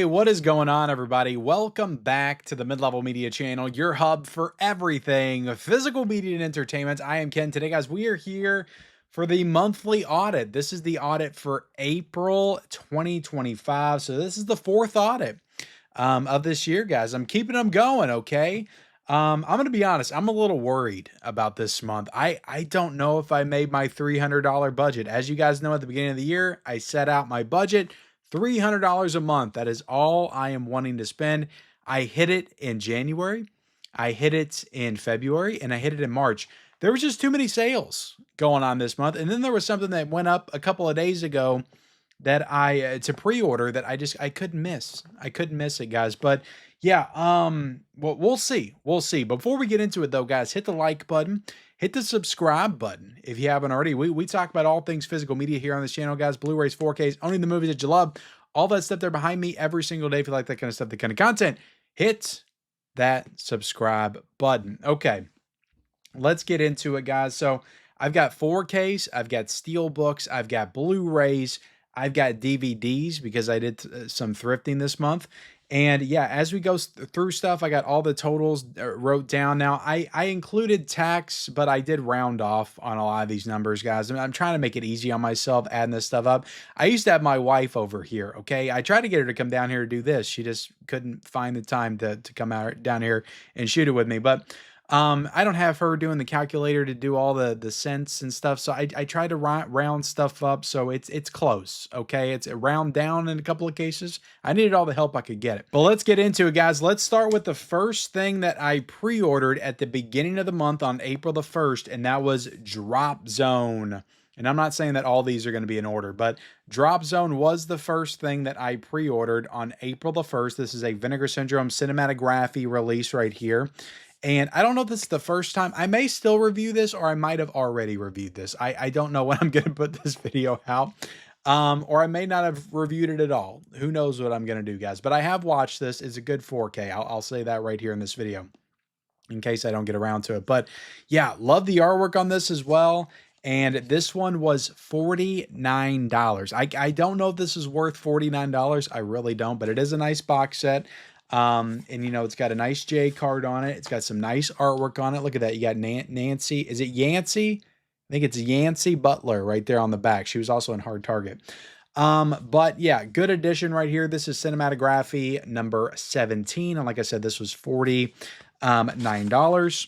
Hey, what is going on, everybody? Welcome back to the Mid-Level Media channel, your hub for everything physical media and entertainment. I am Ken. Today, guys, we are here for the monthly audit. This is the audit for April 2025. So this is the fourth audit of this year, guys. I'm keeping them going, okay? I'm going to be honest. I'm a little worried about this month. I don't know if I made my $300 budget. As you guys know, at the beginning of the year, I set out my budget. $300 a month. That is all I am wanting to spend. I hit it in January. I hit it in February, and I hit it in March. There was just too many sales going on this month. And then there was something that went up a couple of days ago that it's a pre-order that I couldn't miss. I couldn't miss it, guys. But yeah, well, we'll see. We'll see. Before we get into it though, guys, hit the like button. Hit the subscribe button if you haven't already. We talk about all things physical media here on this channel, guys. Blu-rays, 4Ks, only the movies that you love. All that stuff there behind me every single day. If you like that kind of stuff, that kind of content, hit that subscribe button. Okay, let's get into it, guys. So I've got 4Ks, I've got steel books, I've got Blu-rays, I've got DVDs because I did some thrifting this month. And yeah, as we go through stuff, I got all the totals wrote down. Now, I included tax, but I did round off on a lot of these numbers, guys. I'm trying to make it easy on myself, adding this stuff up. I used to have my wife over here, okay? I tried to get her to come down here to do this. She just couldn't find the time to come out down here and shoot it with me. But I don't have her doing the calculator to do all the cents and stuff. So I try to round stuff up. So it's close. Okay. It's a round down in a couple of cases. I needed all the help I could get it. But let's get into it, guys. Let's start with the first thing that I pre-ordered at the beginning of the month on April the 1st. And that was Drop Zone. And I'm not saying that all these are going to be in order, but Drop Zone was the first thing that I pre-ordered on April the 1st. This is a Vinegar Syndrome cinematography release right here. And I don't know if this is the first time. I may still review this, or I might have already reviewed this. I don't know when I'm going to put this video out. Or I may not have reviewed it at all. Who knows what I'm going to do, guys. But I have watched this. It's a good 4K. I'll say that right here in this video, in case I don't get around to it. But yeah, love the artwork on this as well. And this one was $49. I don't know if this is worth $49. I really don't. But it is a nice box set. And you know, it's got a nice J card on it. It's got some nice artwork on it. Look at that. You got Nancy. Is it Yancey? I think it's Yancey Butler right there on the back. She was also in Hard Target. But yeah, good addition right here. This is cinematography number 17. And like I said, this was $49.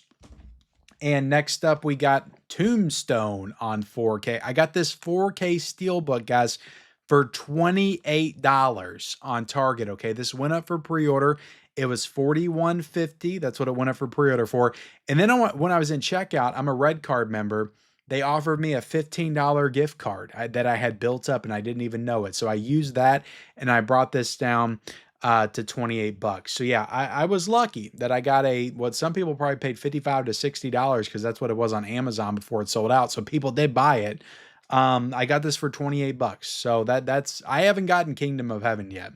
And next up, we got Tombstone on 4K. I got this 4K Steelbook, guys, for $28 on Target. Okay, this went up for pre-order. It was $41.50. That's what it went up for pre-order for. And then when I was in checkout, I'm a Red Card member. They offered me a $15 gift card that I had built up, and I didn't even know it. So I used that, and I brought this down to 28 bucks. So yeah, I was lucky that I got what some people probably paid $55 to $60 because that's what it was on Amazon before it sold out. So people did buy it. I got this for 28 bucks. So I haven't gotten Kingdom of Heaven yet.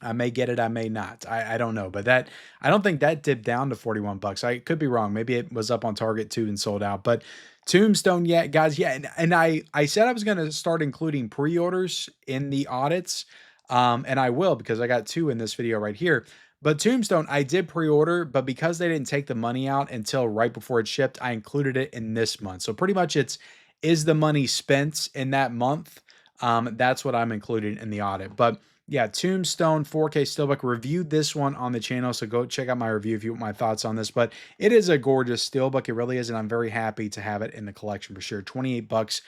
I may get it. I may not. I don't know, but I don't think that dipped down to 41 bucks. I could be wrong. Maybe it was up on Target too and sold out, but Tombstone, yeah, guys. Yeah. And I said I was going to start including pre-orders in the audits. And I will, because I got 2 in this video right here. But Tombstone, I did pre-order, but because they didn't take the money out until right before it shipped, I included it in this month. So pretty much is the money spent in that month? That's what I'm including in the audit. But yeah, Tombstone 4K Steelbook, reviewed this one on the channel, so go check out my review if you want my thoughts on this. But it is a gorgeous Steelbook. It really is, and I'm very happy to have it in the collection for sure. 28 bucks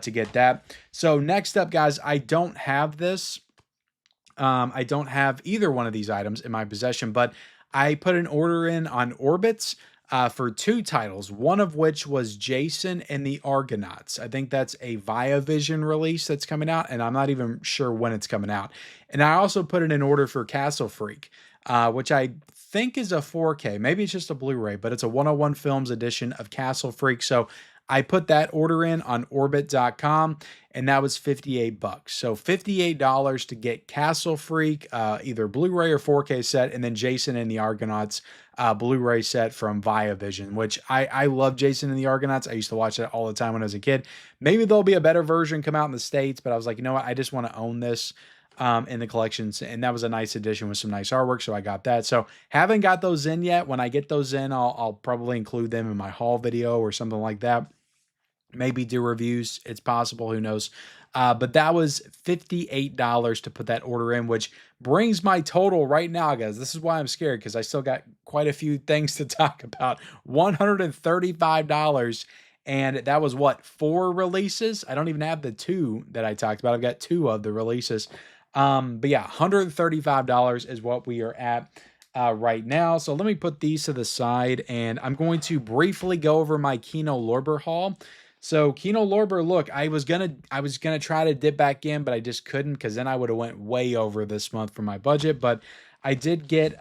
to get that. So next up, guys, I don't have this. I don't have either one of these items in my possession, but I put an order in on Orbitz for 2 titles, one of which was Jason and the Argonauts. I think that's a ViaVision release that's coming out, and I'm not even sure when it's coming out. And I also put in an order for Castle Freak, which I think is a 4K. Maybe it's just a Blu-ray, but it's a 101 Films edition of Castle Freak. So I put that order in on Orbit.com, and that was 58 bucks. So $58 to get Castle Freak, either Blu-ray or 4K set, and then Jason and the Argonauts Blu-ray set from ViaVision, which I love Jason and the Argonauts. I used to watch that all the time when I was a kid. Maybe there'll be a better version come out in the States, but I was like, you know what? I just want to own this. in the collections, and that was a nice addition with some nice artwork, so I got that. So haven't got those in yet. When I get those in, I'll probably include them in my haul video or something like that. Maybe do reviews. It's possible. Who knows? But that was $58 to put that order in, which brings my total right now, guys. This is why I'm scared, because I still got quite a few things to talk about. $135. And that was what, 4 releases? I don't even have the 2 that I talked about. I've got 2 of the releases. But yeah, $135 is what we are at right now. So let me put these to the side, and I'm going to briefly go over my Kino Lorber haul. So Kino Lorber, look, I was gonna try to dip back in, but I just couldn't, because then I would have went way over this month for my budget. But I did get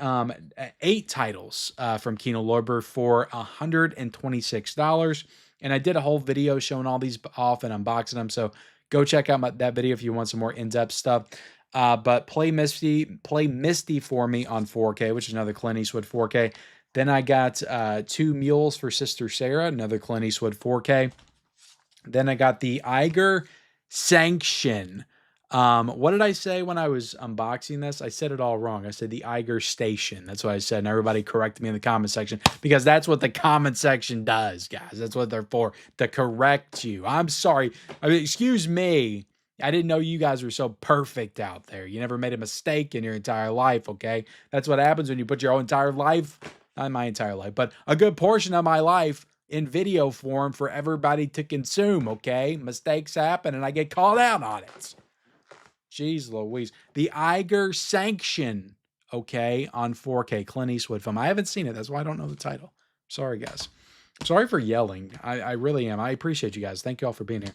8 titles from Kino Lorber for $126, and I did a whole video showing all these off and unboxing them. So go check out that video if you want some more in-depth stuff. But play Misty for me on 4K, which is another Clint Eastwood 4K. Then I got 2 Mules for Sister Sarah, another Clint Eastwood 4K. Then I got the Iger Sanction. What did I say when I was unboxing this? I said it all wrong. I said the Iger Station. That's what I said. And everybody corrected me in the comment section, because that's what the comment section does, guys. That's what they're for, to correct you. I'm sorry. I mean, excuse me. I didn't know you guys were so perfect out there. You never made a mistake in your entire life, okay? That's what happens when you put your whole entire life, not my entire life, but a good portion of my life in video form for everybody to consume, okay? Mistakes happen, and I get called out on it. Jeez Louise. The Iger Sanction, okay, on 4K, Clint Eastwood film. I haven't seen it. That's why I don't know the title. Sorry, guys. Sorry for yelling. I really am. I appreciate you guys. Thank you all for being here.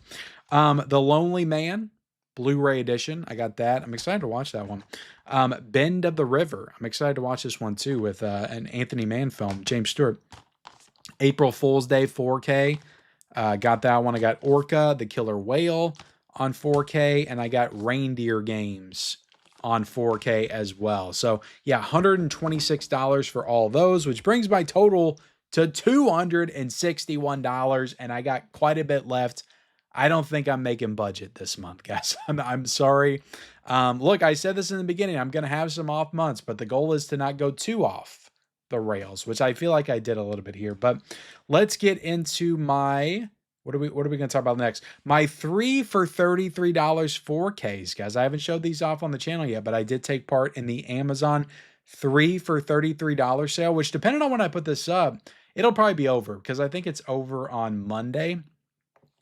The Lonely Man, Blu-ray edition. I got that. I'm excited to watch that one. Bend of the River. I'm excited to watch this one, too, with an Anthony Mann film, James Stewart. April Fool's Day 4K. Got that one. I got Orca, the Killer Whale on 4K, and I got Reindeer Games on 4K as well. So yeah, $126 for all those, which brings my total to $261, and I got quite a bit left. I don't think I'm making budget this month, guys. I'm sorry. Look, I said this in the beginning. I'm going to have some off months, but the goal is to not go too off the rails, which I feel like I did a little bit here. But let's get into my, what are we going to talk about next? My 3 for $33 4Ks, guys. I haven't showed these off on the channel yet, but I did take part in the Amazon 3 for $33 sale, which, depending on when I put this up, it'll probably be over, because I think it's over on Monday,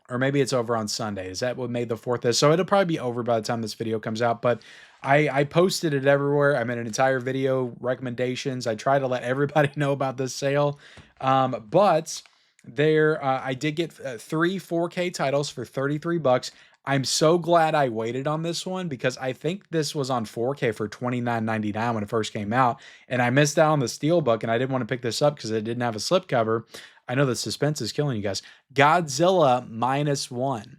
or maybe it's over on Sunday. Is that what May the 4th is? So it'll probably be over by the time this video comes out. But I posted it everywhere. I made an entire video, recommendations. I try to let everybody know about this sale. But there, I did get 3 4K titles for $33. I'm so glad I waited on this one, because I think this was on 4K for $29.99 when it first came out. And I missed out on the Steelbook, and I didn't want to pick this up because it didn't have a slipcover. I know the suspense is killing you guys. Godzilla -1.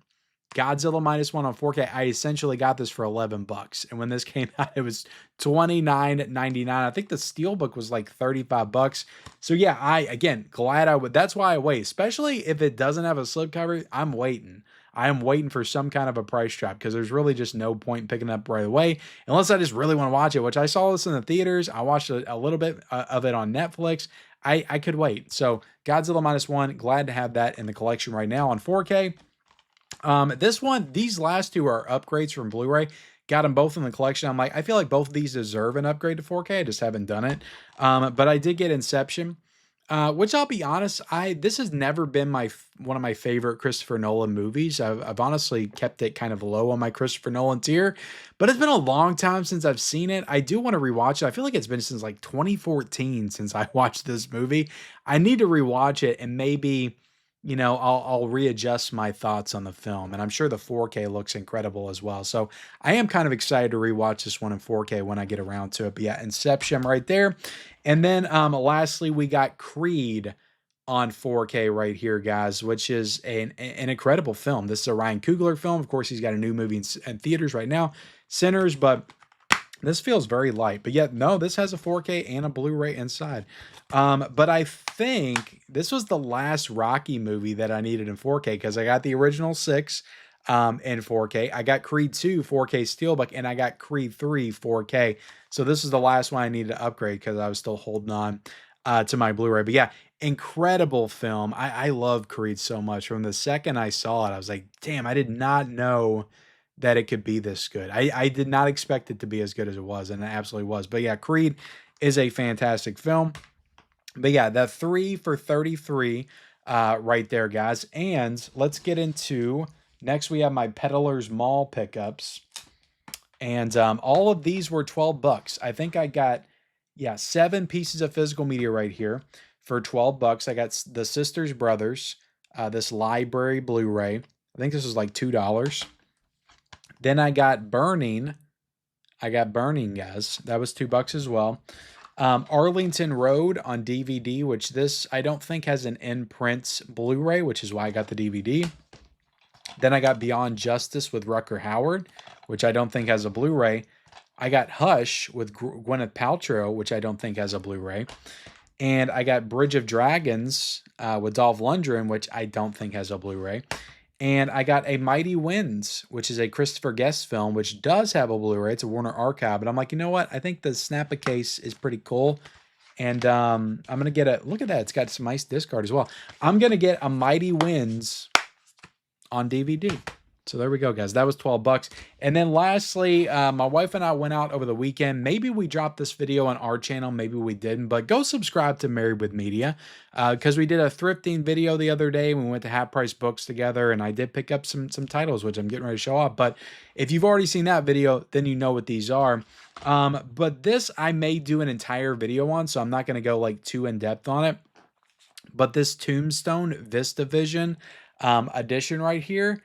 Godzilla -1 on 4K. I essentially got this for $11. And when this came out, it was $29.99. I think the Steelbook was like $35. So yeah, again, glad I would. That's why I wait. Especially if it doesn't have a slipcover, I'm waiting. I am waiting for some kind of a price trap, because there's really just no point in picking it up right away, unless I just really want to watch it, which I saw this in the theaters. I watched a little bit of it on Netflix. I could wait. So Godzilla -1, glad to have that in the collection right now on 4K. These last 2 are upgrades from Blu-ray. Got them both in the collection. I'm like, I feel like both of these deserve an upgrade to 4K. I just haven't done it. But I did get Inception, which, I'll be honest, this has never been one of my favorite Christopher Nolan movies. I've honestly kept it kind of low on my Christopher Nolan tier, but it's been a long time since I've seen it. I do want to rewatch it. I feel like it's been since like 2014 since I watched this movie. I need to rewatch it, and maybe, you know, I'll readjust my thoughts on the film, and I'm sure the 4K looks incredible as well. So I am kind of excited to rewatch this one in 4K when I get around to it. But yeah, Inception right there. And then lastly, we got Creed on 4K right here, guys, which is an incredible film. This is a Ryan Coogler film. Of course, he's got a new movie in theaters right now, Sinners, but this feels very light. But yet, no, this has a 4K and a Blu-ray inside. But I think this was the last Rocky movie that I needed in 4K, because I got the original 6. in 4K. I got Creed 2 4K Steelbook, and I got Creed 3 4K. So this is the last one I needed to upgrade because I was still holding on to my Blu-ray. But yeah, incredible film. I love Creed so much. From the second I saw it, I was like, damn, I did not know that it could be this good. I did not expect it to be as good as it was, and it absolutely was. But yeah, Creed is a fantastic film. But yeah, the 3 for 33 right there, guys. And let's get into, next we have my Peddler's Mall pickups. And all of these were 12 bucks. I think I got, yeah, 7 pieces of physical media right here for 12 bucks. I got the Sisters Brothers, this library Blu-ray. I think this was like $2. Then I got Burning. Guys. That was $2 as well. Arlington Road on DVD, which this I don't think has an in-print Blu-ray, which is why I got the DVD. Then I got Beyond Justice with Rutger Hauer, which I don't think has a Blu-ray. I got Hush with Gwyneth Paltrow, which I don't think has a Blu-ray. And I got Bridge of Dragons with Dolph Lundgren, which I don't think has a Blu-ray. And I got A Mighty Winds, which is a Christopher Guest film, which does have a Blu-ray. It's a Warner Archive. But I'm like, you know what? I think the Snappa case is pretty cool. And I'm going to get a, look at that. It's got some nice disc art as well. I'm going to get A Mighty Winds on DVD. So there we go, guys. That was 12 bucks. And then lastly, my wife and I went out over the weekend. Maybe we dropped this video on our channel. Maybe we didn't. But go subscribe to Married with Media because we did a thrifting video the other day. We went to Half Price Books together, and I did pick up some titles, which I'm getting ready to show off. But if you've already seen that video, then you know what these are. But this I may do an entire video on, so I'm not going to go like too in depth on it. But this Tombstone Vista Vision edition right here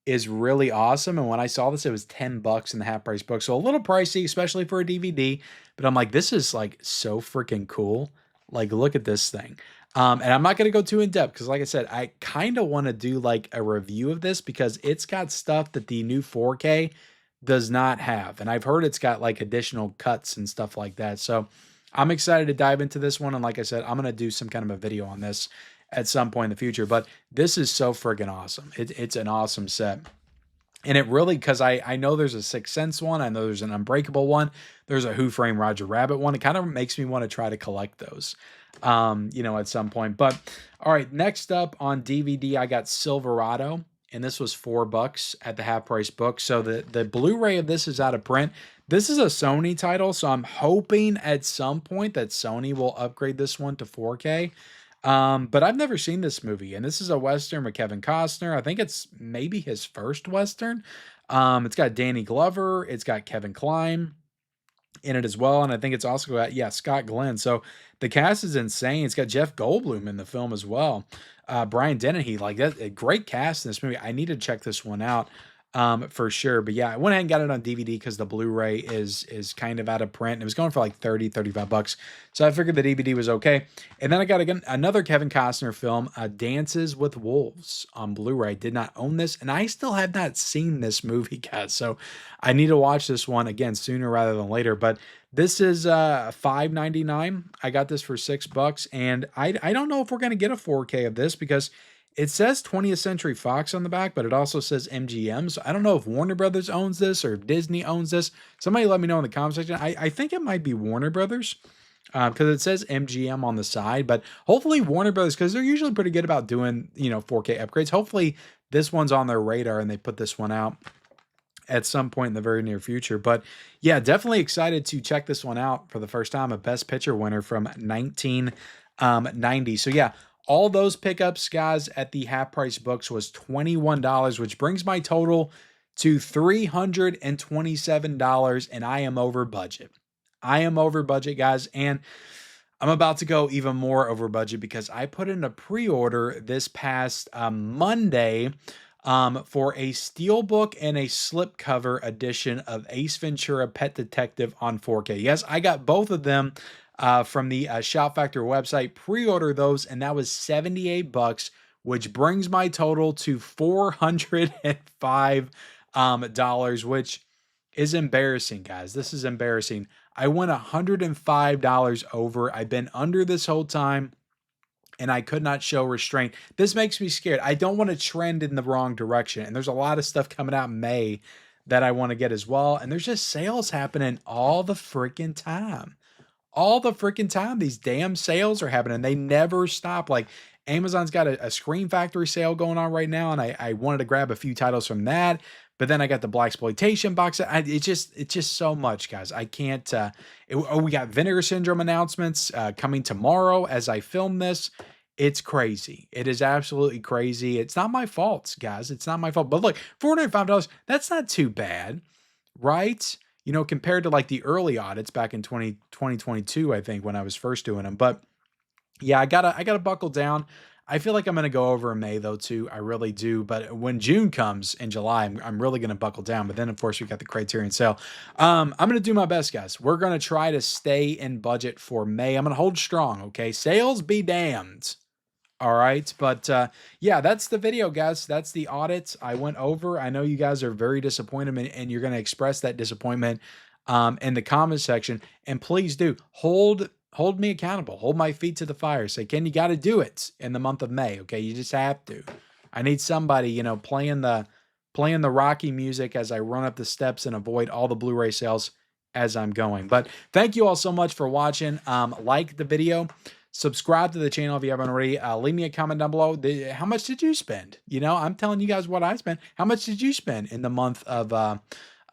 is really awesome. And when I saw this, it was 10 bucks in the Half Price Book. So a little pricey, especially for a DVD. But I'm like, this is like so freaking cool. Like, look at this thing. And I'm not going to go too in depth because, like I said, I kind of want to do like a review of this because it's got stuff that the new 4K does not have. And I've heard it's got like additional cuts and stuff like that. So I'm excited to dive into this one. And like I said, I'm going to do some kind of a video on this at some point in the future. But this is so friggin' awesome. It's an awesome set. And it really, because I know there's a Sixth Sense one. I know there's an Unbreakable one. There's a Who Framed Roger Rabbit one. It kind of makes me want to try to collect those, you know, at some point. But all right, next up on DVD, I got Silverado. And this was $4 at the Half Price Book. So the Blu-ray of this is out of print. This is a Sony title. So I'm hoping at some point that Sony will upgrade this one to 4K. But I've never seen this movie, and this is a Western with Kevin Costner. I think it's maybe his first Western. It's got Danny Glover. It's got Kevin Kline in it as well. And I think it's also got, yeah, Scott Glenn. So the cast is insane. It's got Jeff Goldblum in the film as well. Brian Dennehy, like that, a great cast in this movie. I need to check this one out. For sure. But yeah, I went ahead and got it on DVD because the Blu-ray is kind of out of print. And it was going for like 30, 35 bucks. So I figured the DVD was okay. And then I got another Kevin Costner film, Dances with Wolves on Blu-ray. Did not own this. And I still have not seen this movie, guys. So I need to watch this one again sooner rather than later. But this is $5.99. I got this for $6. And I don't know if we're going to get a 4K of this because it says 20th Century Fox on the back, but it also says MGM. So I don't know if Warner Brothers owns this or if Disney owns this. Somebody let me know in the comment section. I think it might be Warner Brothers because it says MGM on the side. But hopefully Warner Brothers, because they're usually pretty good about doing, you know, 4K upgrades. Hopefully this one's on their radar and they put this one out at some point in the very near future. But yeah, definitely excited to check this one out for the first time. A Best Picture winner from 1990. So yeah, all those pickups, guys, at the Half Price Books was $21, which brings my total to $327, and I am over budget. I am over budget, guys, and I'm about to go even more over budget because I put in a pre-order this past Monday for a steelbook and a slipcover edition of Ace Ventura Pet Detective on 4K. Yes, I got both of them from the Shout Factor website. Pre-order those, and that was $78, which brings my total to $405, which is embarrassing, guys. This is embarrassing. I went $105 over. I've been under this whole time. and I could not show restraint. This makes me scared. I don't want to trend in the wrong direction. And there's a lot of stuff coming out in May that I want to get as well. And there's just sales happening all the freaking time. All the freaking time. These damn sales are happening. They never stop. Like Amazon's got a Scream Factory sale going on right now. And I wanted to grab a few titles from that. But then I got the Blaxploitation box. It's just so much, guys. I can't. We got Vinegar Syndrome announcements coming tomorrow as I film this. It's crazy. It is absolutely crazy. It's not my fault, guys. It's not my fault. But look, $405, that's not too bad, right? You know, compared to like the early audits back in 2022, I think, when I was first doing them. But yeah, I gotta buckle down. I feel like I'm gonna go over in May though too. I really do. But when June comes in July, I'm really gonna buckle down. But then of course we got the Criterion sale. I'm gonna do my best, guys. We're gonna try to stay in budget for May. I'm gonna hold strong. Okay, sales be damned. All right. But yeah, that's the video, guys. That's the audit I went over. I know you guys are very disappointed and you're going to express that disappointment in the comments section. And please do hold me accountable. Hold my feet to the fire. Say, Ken, you got to do it in the month of May. Okay. You just have to. I need somebody, you know, playing the Rocky music as I run up the steps and avoid all the Blu-ray sales as I'm going. But thank you all so much for watching. Like the video. Subscribe to the channel if you haven't already. Leave me a comment down below. How much did you spend? You know, I'm telling you guys what I spent. How much did you spend in the month of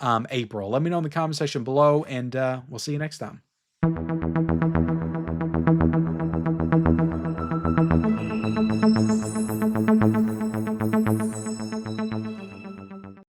April? Let me know in the comment section below, and we'll see you next time.